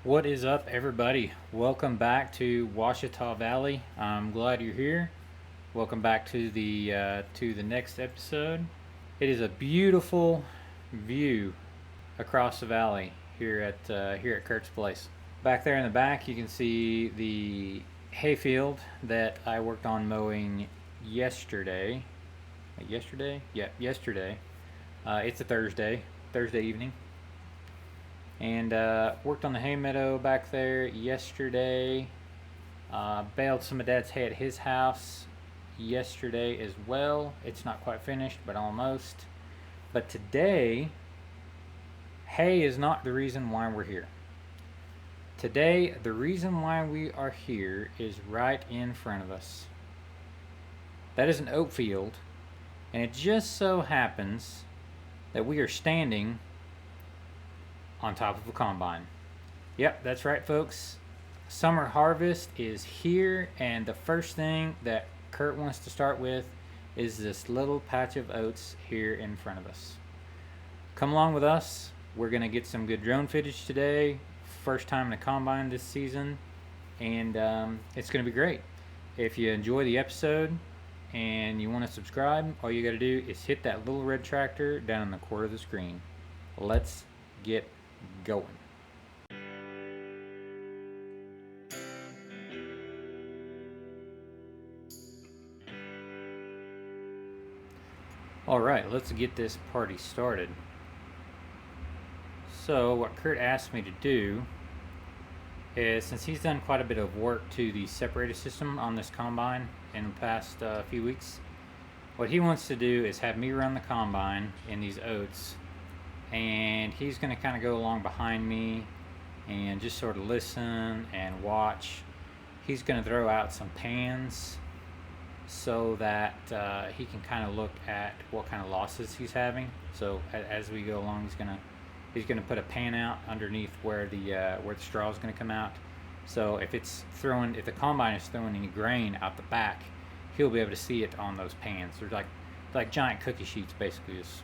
What is up, everybody? Welcome back to Washita Valley. I'm glad you're here. Welcome back to the next episode. It is a beautiful view across the valley here at Kurt's place. Back there in the back, you can see the hayfield that I worked on mowing yesterday. Yesterday? Yeah, yesterday. It's a Thursday evening. And worked on the hay meadow back there yesterday. Baled some of Dad's hay at his house yesterday as well. It's not quite finished, but almost. But today, hay is not the reason why we're here. Today, the reason why we are here is right in front of us. That is an oat field, and it just so happens that we are standing on top of a combine. Yep, that's right, folks. Summer harvest is here, and the first thing that Kurt wants to start with is this little patch of oats here in front of us. Come along with us. We're going to get some good drone footage today. First time in a combine this season, and it's going to be great. If you enjoy the episode and you want to subscribe, all you got to do is hit that little red tractor down in the corner of the screen. Let's get going. All right, let's get this party started. So what Kurt asked me to do is, since he's done quite a bit of work to the separator system on this combine in the past few weeks, what he wants to do is have me run the combine in these oats, and he's going to kind of go along behind me and just sort of listen and watch. He's going to throw out some pans so that he can kind of look at what kind of losses he's having. So as we go along, he's gonna put a pan out underneath where the straw is going to come out. So if the combine is throwing any grain out the back, he'll be able to see it on those pans. They're like giant cookie sheets, basically, is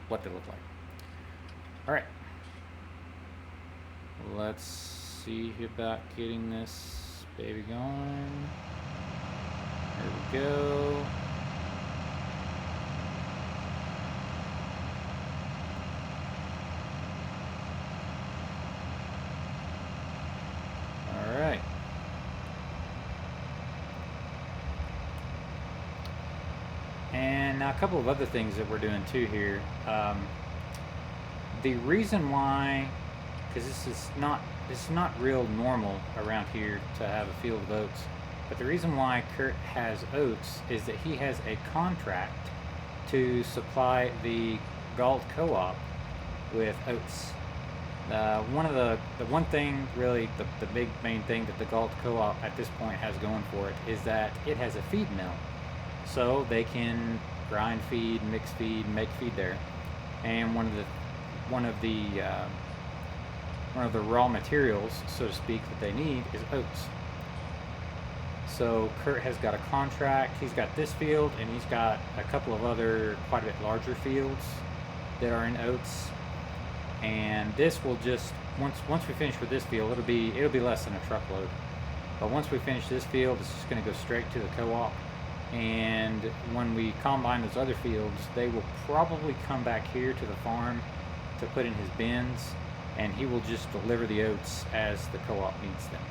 what they look like. All right, let's see about getting this baby going. There we go. All right. And now a couple of other things that we're doing too here. The reason why, because this is not real normal around here to have a field of oats, but the reason why Kurt has oats is that he has a contract to supply the Galt Co-op with oats. The big main thing that the Galt Co-op at this point has going for it is that it has a feed mill, so they can grind feed, mix feed, make feed there. And one of the raw materials, so to speak, that they need is oats. So Kurt has got a contract. He's got this field, and he's got a couple of other quite a bit larger fields that are in oats. And this will just once we finish with this field, it'll be less than a truckload. But once we finish this field, it's just going to go straight to the co-op. And when we combine those other fields, they will probably come back here to the farm to put in his bins, and he will just deliver the oats as the co-op needs them.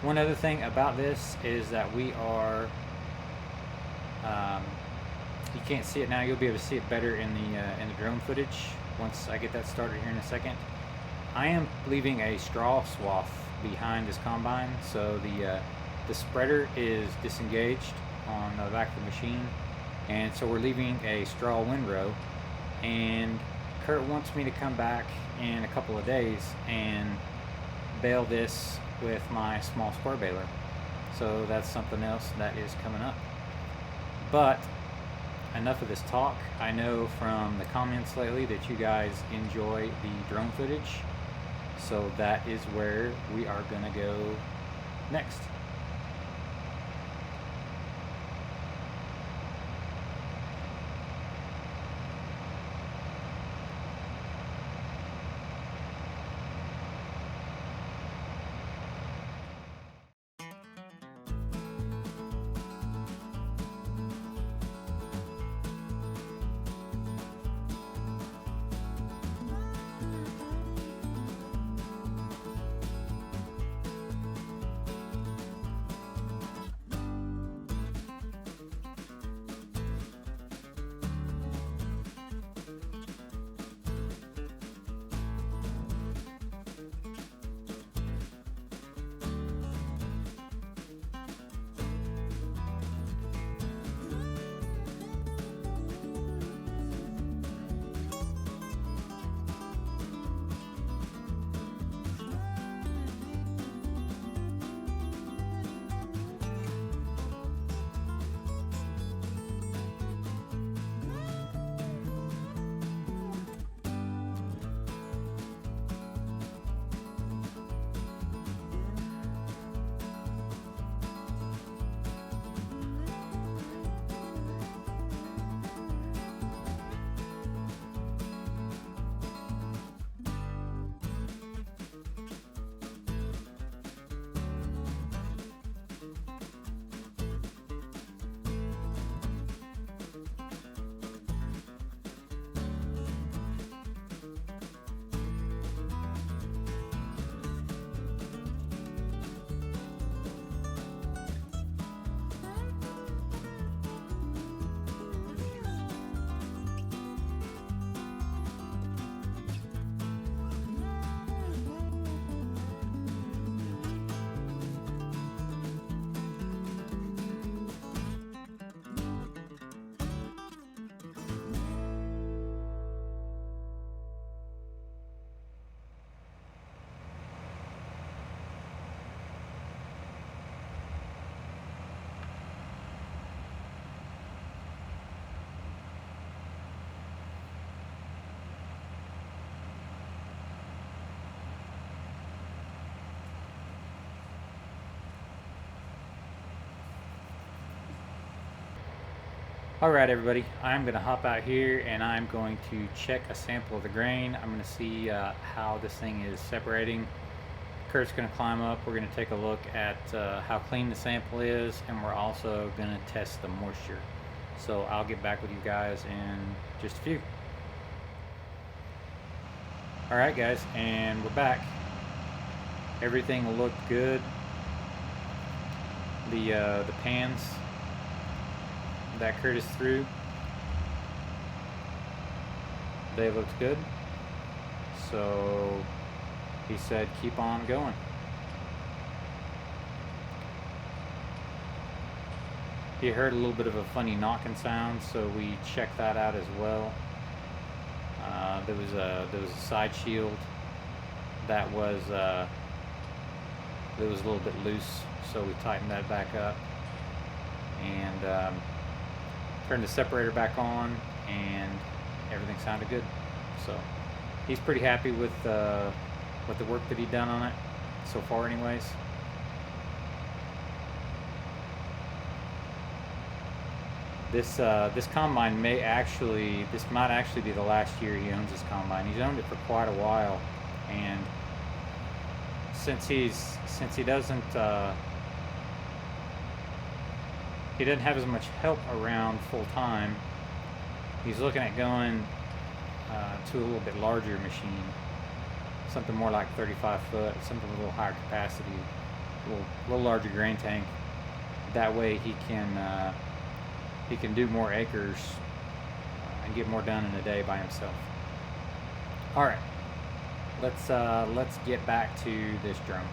One other thing about this is that we are, you can't see it now, you'll be able to see it better in the drone footage once I get that started here in a second. I am leaving a straw swath behind this combine, so the spreader is disengaged on the back of the machine, and so we're leaving a straw windrow. And Kurt wants me to come back in a couple of days and bale this with my small square baler. So that's something else that is coming up. But enough of this talk. I know from the comments lately that you guys enjoy the drone footage, so that is where we are gonna go next. Alright everybody, I'm going to hop out here and I'm going to check a sample of the grain. I'm going to see how this thing is separating. Kurt's going to climb up. We're going to take a look at how clean the sample is, and we're also going to test the moisture. So I'll get back with you guys in just a few. Alright guys, and we're back. Everything looked good. The pans that Curtis threw, they looked good. So he said keep on going. He heard a little bit of a funny knocking sound, so we checked that out as well. There was a side shield that was a little bit loose, so we tightened that back up and turned the separator back on, and everything sounded good. So he's pretty happy with the work that he done on it so far anyways. This combine might actually be the last year he owns this combine. He's owned it for quite a while, and since he doesn't have as much help around full time, he's looking at going to a little bit larger machine, something more like 35 foot, something with a little higher capacity, a little larger grain tank. That way he can do more acres and get more done in a day by himself. All right, let's get back to this drum.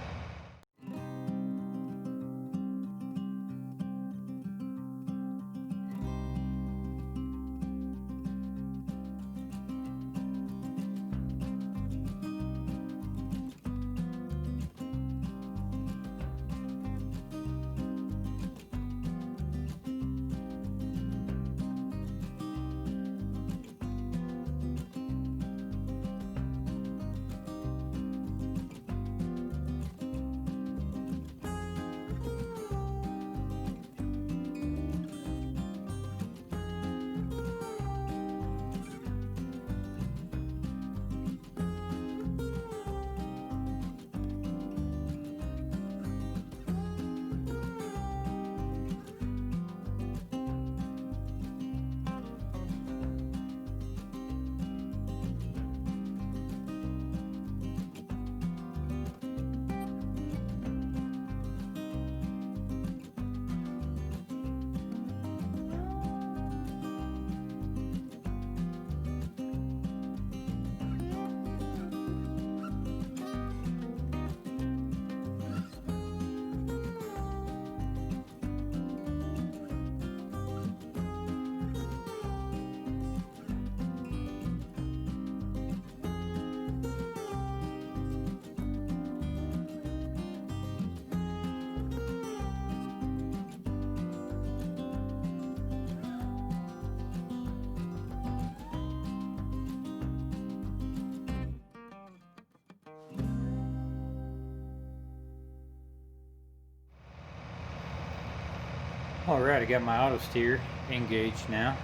Alright, I got my auto steer engaged now.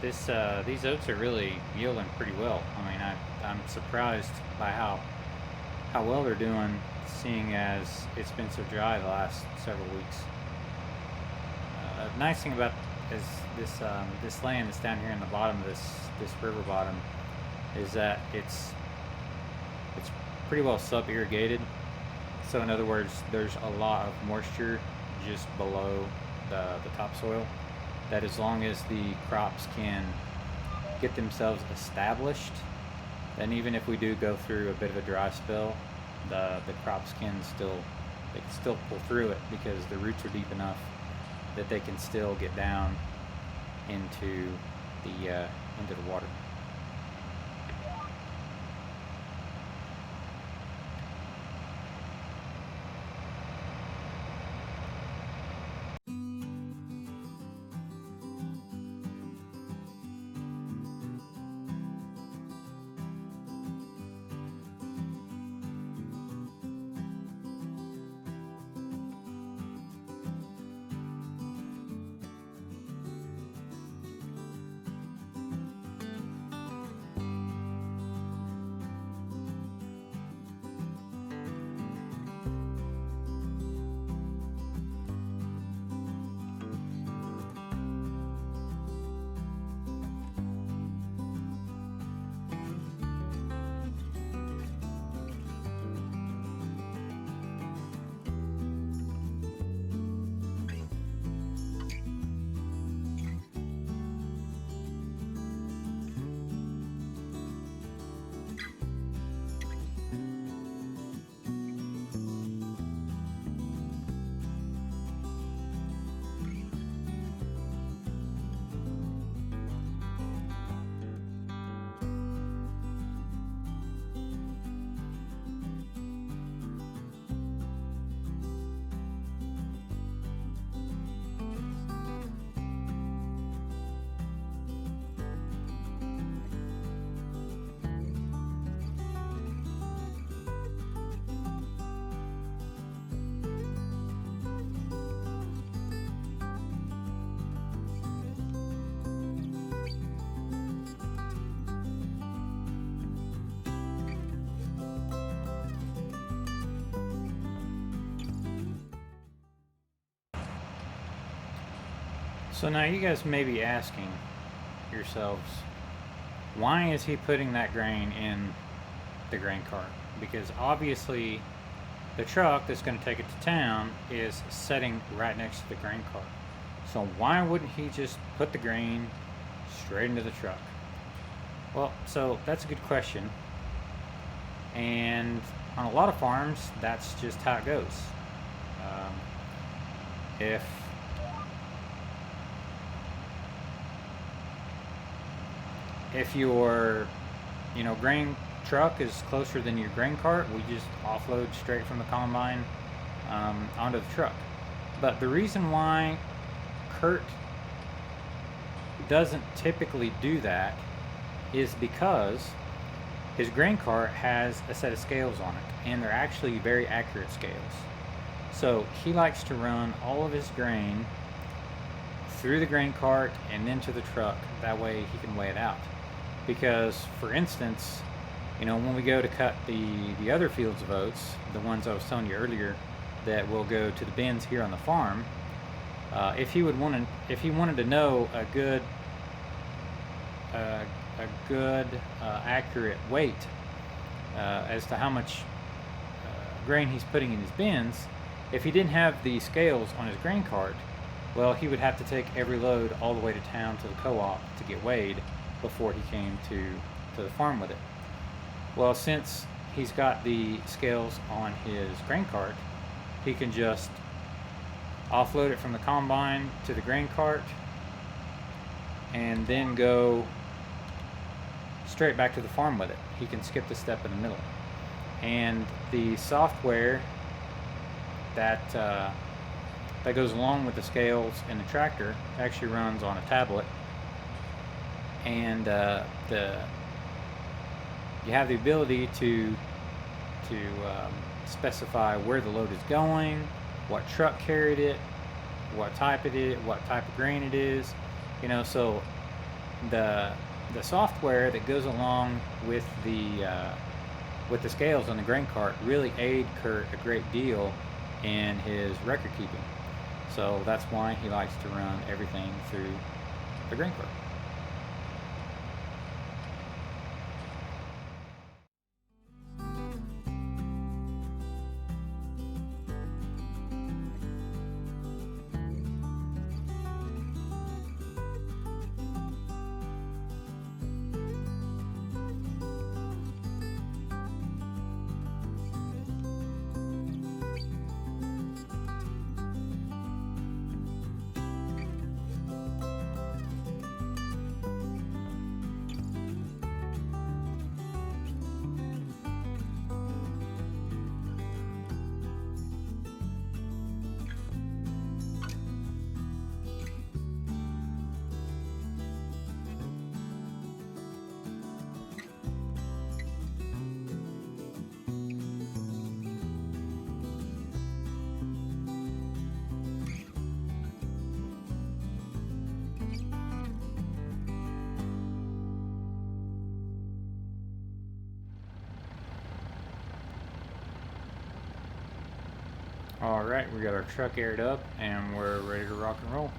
These oats are really yielding pretty well. I mean, I'm surprised by how well they're doing, seeing as it's been so dry the last several weeks. Nice thing about this land that's down here in the bottom of this river bottom is that it's pretty well sub-irrigated. So in other words, there's a lot of moisture just below the topsoil, that as long as the crops can get themselves established, then even if we do go through a bit of a dry spell, the crops can still pull through it, because the roots are deep enough that they can still get down into the water. So now you guys may be asking yourselves, why is he putting that grain in the grain cart? Because obviously the truck that's going to take it to town is sitting right next to the grain cart. So why wouldn't he just put the grain straight into the truck? Well, so that's a good question. And on a lot of farms, that's just how it goes. If your grain truck is closer than your grain cart, we just offload straight from the combine onto the truck. But the reason why Kurt doesn't typically do that is because his grain cart has a set of scales on it, and they're actually very accurate scales. So he likes to run all of his grain through the grain cart and into the truck. That way he can weigh it out. Because, for instance, when we go to cut the other fields of oats, the ones I was telling you earlier that will go to the bins here on the farm, if he wanted to know a good accurate weight as to how much grain he's putting in his bins, if he didn't have the scales on his grain cart, well, he would have to take every load all the way to town to the co-op to get weighed before he came to the farm with it. Well, since he's got the scales on his grain cart, he can just offload it from the combine to the grain cart and then go straight back to the farm with it. He can skip the step in the middle. And the software that goes along with the scales in the tractor actually runs on a tablet, and you have the ability to specify where the load is going, what truck carried it, what type it is, what type of grain it is. So the software that goes along with the scales on the grain cart really aid Kurt a great deal in his record keeping. So that's why he likes to run everything through the grain cart. Alright, we got our truck aired up and we're ready to rock and roll.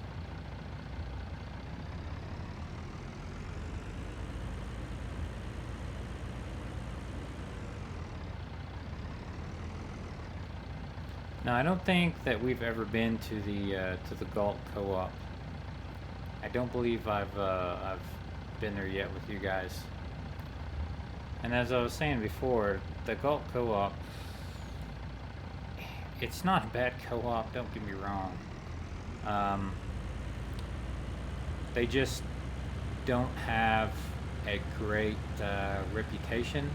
Now, I don't think that we've ever been to the Galt Co-op. I don't believe I've been there yet with you guys. And as I was saying before, the Galt Co-op, it's not a bad co-op, don't get me wrong. They just don't have a great reputation.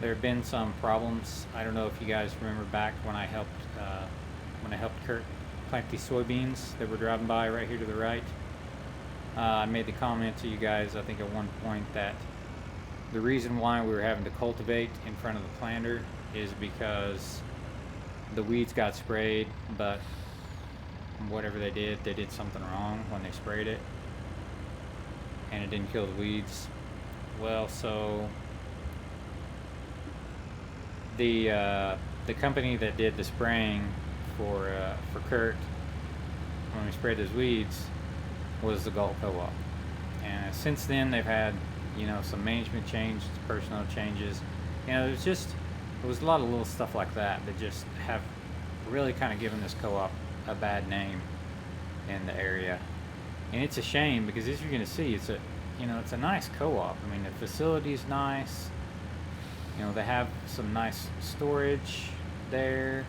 There have been some problems. I don't know if you guys remember back when I helped Kurt plant these soybeans that were driving by right here to the right. I made the comment to you guys, I think at one point, that the reason why we were having to cultivate in front of the planter is because the weeds got sprayed, but whatever they did something wrong when they sprayed it, and it didn't kill the weeds. Well, so the company that did the spraying for Kurt when we sprayed those weeds was the Galt Co-op. And since then they've had, some management changes, personnel changes. There was a lot of little stuff like that just have really kind of given this co-op a bad name in the area. And it's a shame, because as you're going to see, it's a nice co-op. I mean, the facility's nice. They have some nice storage there.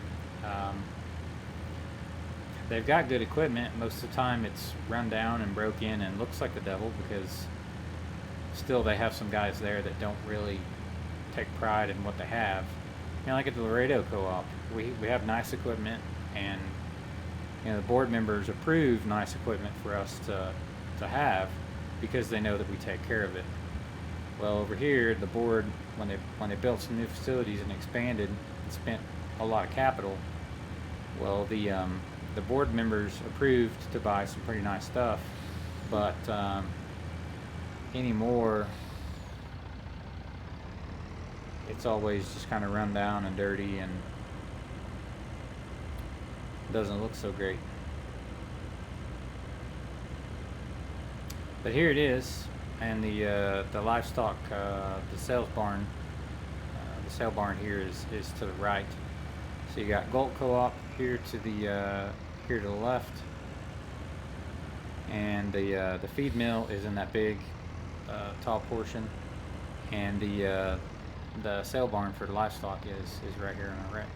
They've got good equipment. Most of the time it's run down and broke in and looks like the devil, because still they have some guys there that don't really take pride in what they have. Like at the Laredo Co-op, we have nice equipment, and the board members approve nice equipment for us to have, because they know that we take care of it. Well, over here, the board, when they built some new facilities and expanded and spent a lot of capital, well, the board members approved to buy some pretty nice stuff, but anymore it's always just kind of run down and dirty and doesn't look so great. But here it is, and the livestock, the sales barn, the sale barn here is to the right. So you got Galt Co-op here to the left, and the feed mill is in that big tall portion, and the sale barn for the livestock is right here on the right.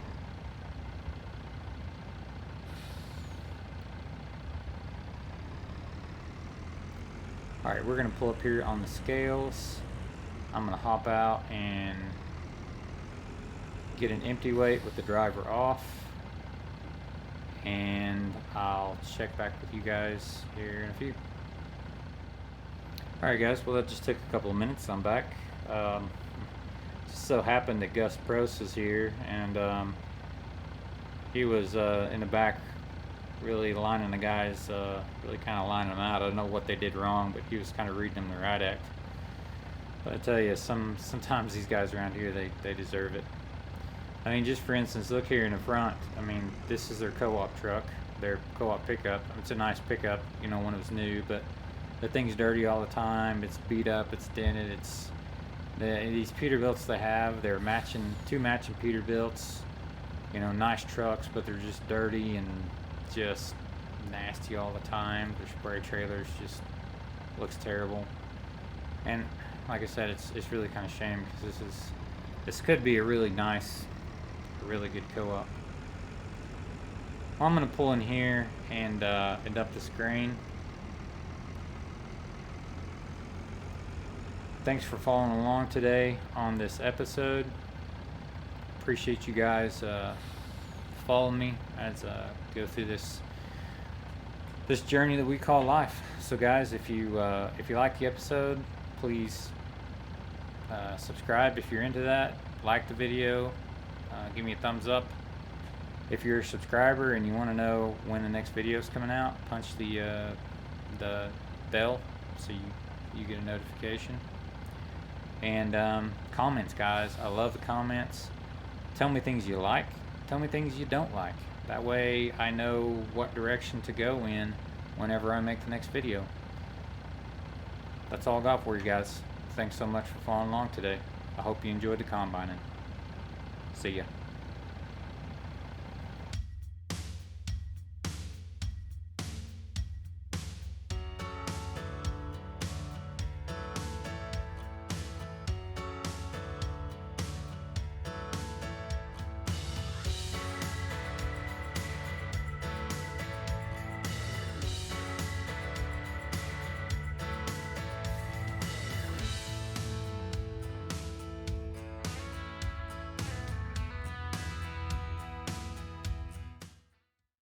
Alright, we're going to pull up here on the scales. I'm going to hop out and get an empty weight with the driver off, and I'll check back with you guys here in a few. Alright guys, well that just took a couple of minutes. I'm back. Just so happened that Gus Prost is here, and he was in the back really lining the guys, really kind of lining them out. I don't know what they did wrong, but he was kind of reading them the right act. But I tell you, sometimes these guys around here, they deserve it. I mean, just for instance, look here in the front. I mean, this is their co-op truck, their co-op pickup. It's a nice pickup, when it was new, but the thing's dirty all the time. It's beat up, it's dented, these Peterbilts they have, they're two matching Peterbilts, nice trucks, but they're just dirty and just nasty all the time. Their spray trailers just looks terrible. And like I said, it's really kind of a shame, because this could be a really nice, a really good co-op. Well, I'm going to pull in here and dump this grain. Thanks for following along today on this episode. Appreciate you guys following me as I go through this journey that we call life. So guys, if you like the episode, please subscribe if you're into that. Like the video, give me a thumbs up. If you're a subscriber and you want to know when the next video is coming out, punch the bell so you get a notification. And comments, guys. I love the comments. Tell me things you like. Tell me things you don't like. That way I know what direction to go in whenever I make the next video. That's all I got for you guys. Thanks so much for following along today. I hope you enjoyed the combining. See ya.